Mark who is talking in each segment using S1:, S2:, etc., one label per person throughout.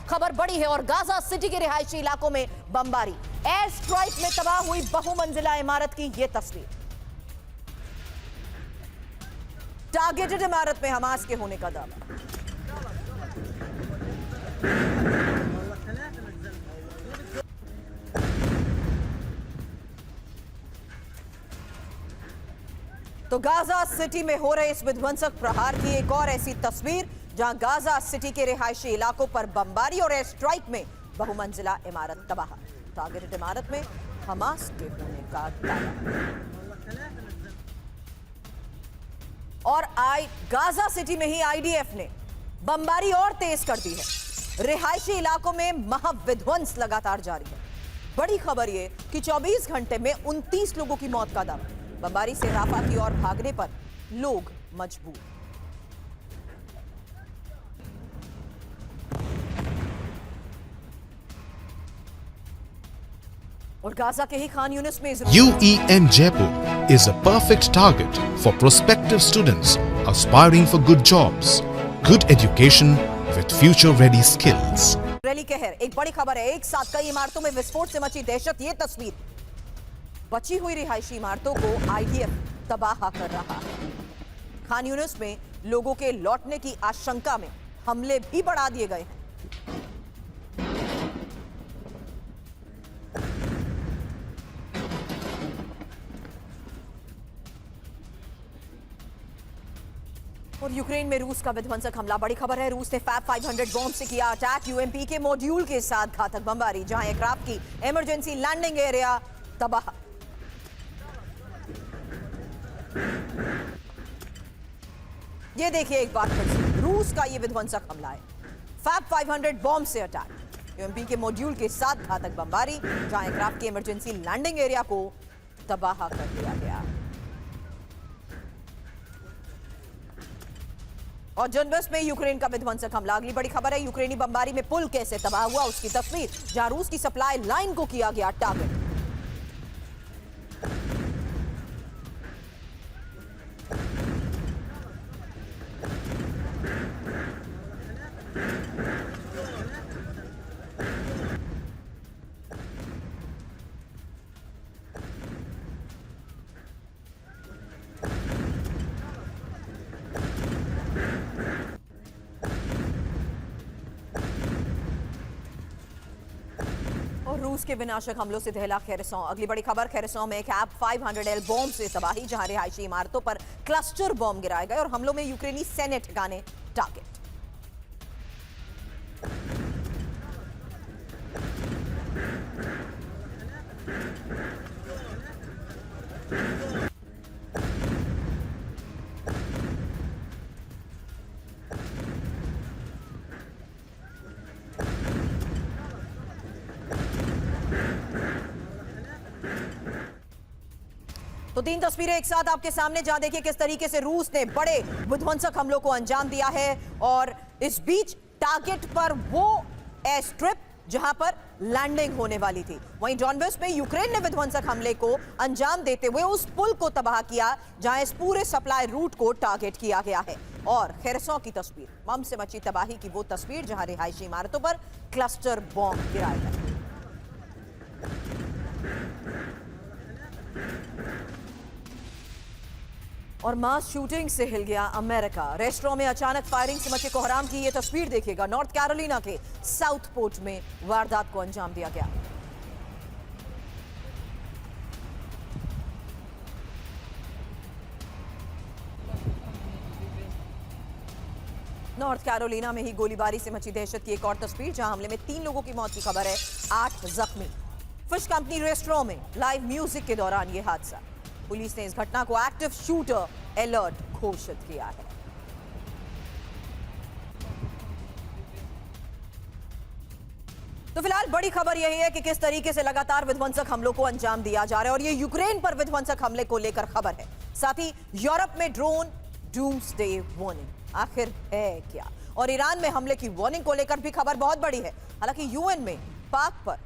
S1: खबर बड़ी है और गाजा सिटी के रिहायशी इलाकों में बमबारी। एयर स्ट्राइक में तबाह हुई बहुमंजिला इमारत की यह तस्वीर। टारगेटेड इमारत में हमास के होने का दावा। तो गाजा सिटी में हो रहे इस विध्वंसक प्रहार की एक और ऐसी तस्वीर जहां गाजा सिटी के रिहायशी इलाकों पर बमबारी और एयर स्ट्राइक में बहुमंजिला इमारत तबाह। टारगेटेड इमारत में हमास के होने का दावा। और गाजा सिटी में ही आईडीएफ ने बमबारी और तेज कर दी है। रिहायशी इलाकों में महाविध्वंस लगातार जारी है। बड़ी खबर यह कि 24 घंटे में 29 लोगों की मौत का दावा। बमबारी से राफा की ओर भागने पर लोग मजबूर। और गाजा के ही खान यूनिस में
S2: UEN Jaipur is a perfect target for prospective students aspiring for good jobs, good education with future-ready skills.
S1: Rally कहर। एक बड़ी खबर है, एक साथ कई इमारतों में विस्फोट से मची दहशत। ये तस्वीर बची हुई रिहायशी इमारतों को आईडीएफ तबाह कर रहा है। खान यूनिस में लोगों के लौटने की आशंका में हमले भी बढ़ा दिए गए हैं। और यूक्रेन में रूस का विध्वंसक हमला। बड़ी खबर है, रूस ने फैब 500 बॉम्ब से किया अटैक। यूएमपी के मॉड्यूल के साथ घातक बमबारी, जहां एयरक्राफ्ट की इमरजेंसी लैंडिंग एरिया तबाह। ये देखिए एक बार फिर से रूस का ये विध्वंसक हमला है। फैब 500 बॉम्ब से अटैक, यूएमपी के मॉड्यूल के साथ घातक बमबारी, जहां एयरक्राफ्ट की इमरजेंसी लैंडिंग एरिया को तबाह कर दिया गया। और डोनबास में यूक्रेन का विध्वंसक हमला। अगली बड़ी खबर है, यूक्रेनी बमबारी में पुल कैसे तबाह हुआ उसकी तस्वीर, जहां रूस की सप्लाई लाइन को किया गया टारगेट। रूस के विनाशक हमलों से दहला खेरसों। अगली बड़ी खबर, खेरसों में फैब 500L बॉम्ब से तबाही, जहां रिहायशी इमारतों पर क्लस्टर बॉम्ब गिराए गए और हमलों में यूक्रेनी सैन्य ठिकाने टारगेट। तो तीन तस्वीरें एक साथ आपके सामने, जहां देखिए किस तरीके से रूस ने बड़े विध्वंसक हमलों को अंजाम दिया है। और इस बीच टारगेट पर वो एयर स्ट्रिप जहां पर लैंडिंग होने वाली थी। वहीं डोनबास में यूक्रेन ने विध्वंसक हमले को अंजाम देते हुए उस पुल को तबाह किया, जहां इस पूरे सप्लाई रूट को टारगेट किया गया है। और खेरसों की तस्वीर, बम से मची तबाही की वो तस्वीर, जहां रिहायशी इमारतों पर क्लस्टर बॉम्ब गिराए गए। और मास शूटिंग से हिल गया अमेरिका। रेस्टोरेंट में अचानक फायरिंग से मचे कोहराम की यह तस्वीर देखिएगा। नॉर्थ कैरोलिना के साउथ पोर्ट में वारदात को अंजाम दिया गया। नॉर्थ कैरोलिना में ही गोलीबारी से मची दहशत की एक और तस्वीर, जहां हमले में 3 लोगों की मौत की खबर है, 8 जख्मी। फिश कंपनी रेस्टोरेंट में लाइव म्यूजिक के दौरान यह हादसा। पुलिस ने इस घटना को एक्टिव शूटर अलर्ट घोषित किया है। तो फिलहाल बड़ी खबर यही है कि किस तरीके से लगातार विध्वंसक हमलों को अंजाम दिया जा रहा है, और ये यूक्रेन पर विध्वंसक हमले को लेकर खबर है। साथ ही यूरोप में ड्रोन डूम्सडे वार्निंग आखिर है क्या, और ईरान में हमले की वार्निंग को लेकर भी खबर बहुत बड़ी है। हालांकि यूएन में पाक पर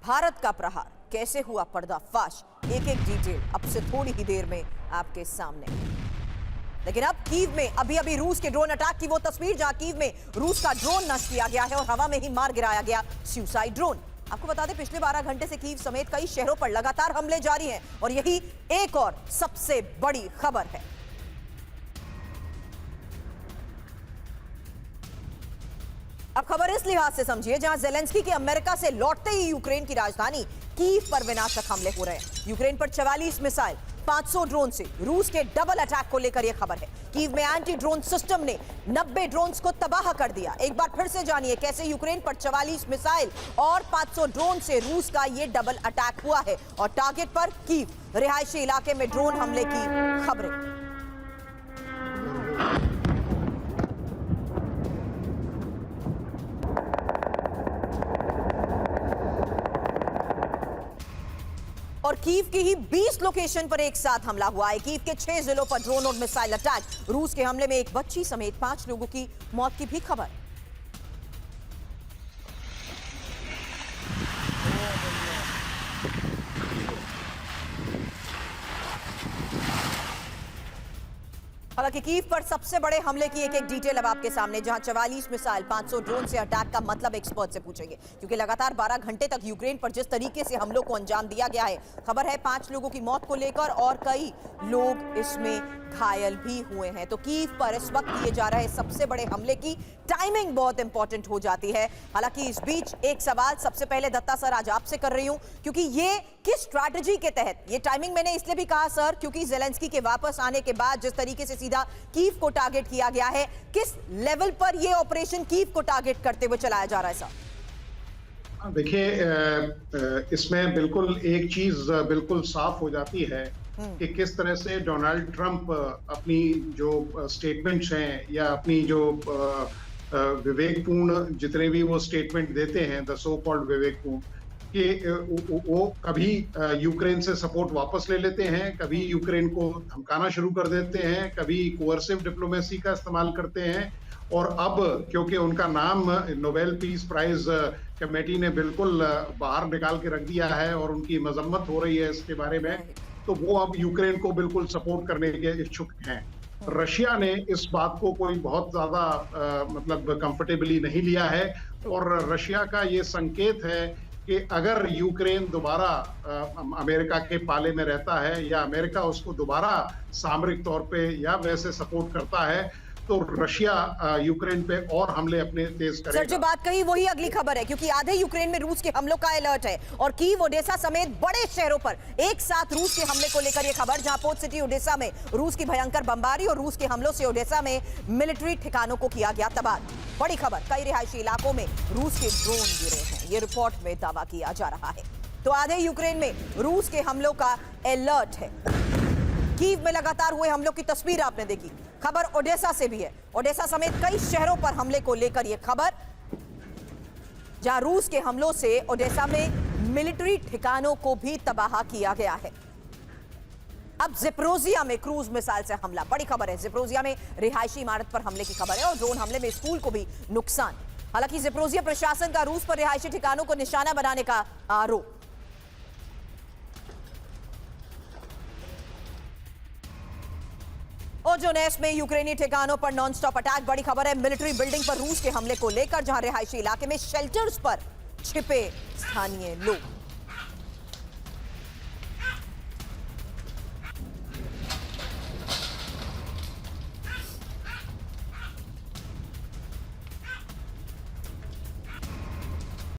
S1: भारत का प्रहार कैसे हुआ पर्दाफाश, एक एक डिटेल अब से थोड़ी ही देर में आपके सामने। लेकिन अब कीव में अभी अभी रूस के ड्रोन अटैक की वो तस्वीर जहां कीव में रूस का ड्रोन नष्ट किया गया है और हवा में ही मार गिराया गया सुसाइड ड्रोन। आपको बता दें पिछले 12 घंटे से कीव समेत कई शहरों पर लगातार हमले जारी हैं और यही एक और सबसे बड़ी खबर है। अब खबर इस लिहाज से समझिए जहां जेलेंस्की के अमेरिका से लौटते ही यूक्रेन की राजधानी कीव पर विनाशक हमले हो रहे हैं। यूक्रेन पर 44 मिसाइल 500 ड्रोन से रूस के डबल अटैक को लेकर यह खबर है। कीव में एंटी ड्रोन सिस्टम ने 90 ड्रोन्स को तबाह कर दिया। एक बार फिर से जानिए कैसे यूक्रेन पर 44 मिसाइल और 500 ड्रोन से रूस का यह डबल अटैक हुआ है और टारगेट पर कीव रिहायशी इलाके में ड्रोन हमले की खबरें। और कीव की ही 20 लोकेशन पर एक साथ हमला हुआ है। कीव के 6 जिलों पर ड्रोन और मिसाइल अटैक। रूस के हमले में एक बच्ची समेत 5 लोगों की मौत की भी खबर। हालांकि कीव पर सबसे बड़े हमले की एक डिटेल अब आपके सामने, जहां 44 मिसाइल 500 ड्रोन से अटैक का मतलब एक्सपर्ट से पूछेंगे, क्योंकि लगातार 12 घंटे तक यूक्रेन पर जिस तरीके से हमलों को अंजाम दिया गया है, खबर है 5 लोगों की मौत को लेकर और कई लोग इसमें घायल भी हुए हैं। तो कीव पर इस वक्त किए जा रहे सबसे बड़े हमले की टाइमिंग बहुत इंपॉर्टेंट हो जाती है। हालांकि इस बीच एक सवाल सबसे पहले दत्ता सर आज आपसे कर रही हूं, क्योंकि ये किस स्ट्रैटेजी के तहत ये टाइमिंग, मैंने इसलिए भी कहा सर क्योंकि जेलेंस्की के वापस आने के बाद जिस तरीके से सीधा कीव को टारगेट किया गया है, किस लेवल पर ये ऑपरेशन कीव को टारगेट करते हुए चलाया जा रहा है सर?
S3: देखिए, इसमें बिल्कुल एक चीज बिल्कुल साफ हो जाती है कि किस तरह से डोनाल्ड ट्रंप अपनी जो स्टेटमेंट्स हैं या अपनी जो विवेकपूर्ण जितने भी वो स्टेटमेंट देते हैं, द सो कॉल्ड विवेकपूर्ण, कि वो कभी यूक्रेन से सपोर्ट वापस ले लेते हैं, कभी यूक्रेन को धमकाना शुरू कर देते हैं, कभी कोअर्सिव डिप्लोमेसी का इस्तेमाल करते हैं। और अब क्योंकि उनका नाम नोबेल पीस प्राइज कमेटी ने बिल्कुल बाहर निकाल के रख दिया है और उनकी मजम्मत हो रही है इसके बारे में, तो वो अब यूक्रेन को बिल्कुल सपोर्ट करने के इच्छुक हैं। रशिया ने इस बात को कोई बहुत ज्यादा मतलब कंफर्टेबली नहीं लिया है और रशिया का ये संकेत है कि अगर यूक्रेन दोबारा अमेरिका के पाले में रहता है या अमेरिका उसको दोबारा सामरिक तौर पे या वैसे सपोर्ट करता है, तो रशिया यूक्रेन पे और हमले अपने तेज करेगा।
S1: सर जो बात कही वही अगली खबर है, क्योंकि आधे यूक्रेन में रूस के हमलों का अलर्ट है और कीव, ओडेसा समेत बड़े शहरों पर एक साथ रूस के हमले को लेकर यह खबर, जहां पोर्ट सिटी ओडेसा में रूस की भयंकर बमबारी और रूस के हमलों से ओडेसा में मिलिट्री ठिकानों को किया गया तबाह। बड़ी खबर, कई रिहायशी इलाकों में रूस के ड्रोन गिरे हैं, ये रिपोर्ट में दावा किया जा रहा है। तो आधे यूक्रेन में रूस के हमलों का अलर्ट है। कीव में लगातार हुए हमलों की तस्वीर आपने देखी। खबर ओडेसा से भी है, ओडेसा समेत कई शहरों पर हमले को लेकर यह खबर, जहां रूस के हमलों से ओडेसा में मिलिट्री ठिकानों को भी तबाह किया गया है। अब ज़ेपोरिज़िया में क्रूज मिसाइल से हमला, बड़ी खबर है। ज़ेपोरिज़िया में रिहायशी इमारत पर हमले की खबर है और ड्रोन हमले में स्कूल को भी नुकसान। हालांकि ज़ेपोरिज़िया प्रशासन का रूस पर रिहायशी ठिकानों को निशाना बनाने का आरोप। ओजोनेस में यूक्रेनी ठिकानों पर नॉनस्टॉप अटैक, बड़ी खबर है। मिलिट्री बिल्डिंग पर रूस के हमले को लेकर, जहां रिहायशी इलाके में शेल्टर्स पर छिपे स्थानीय लोग।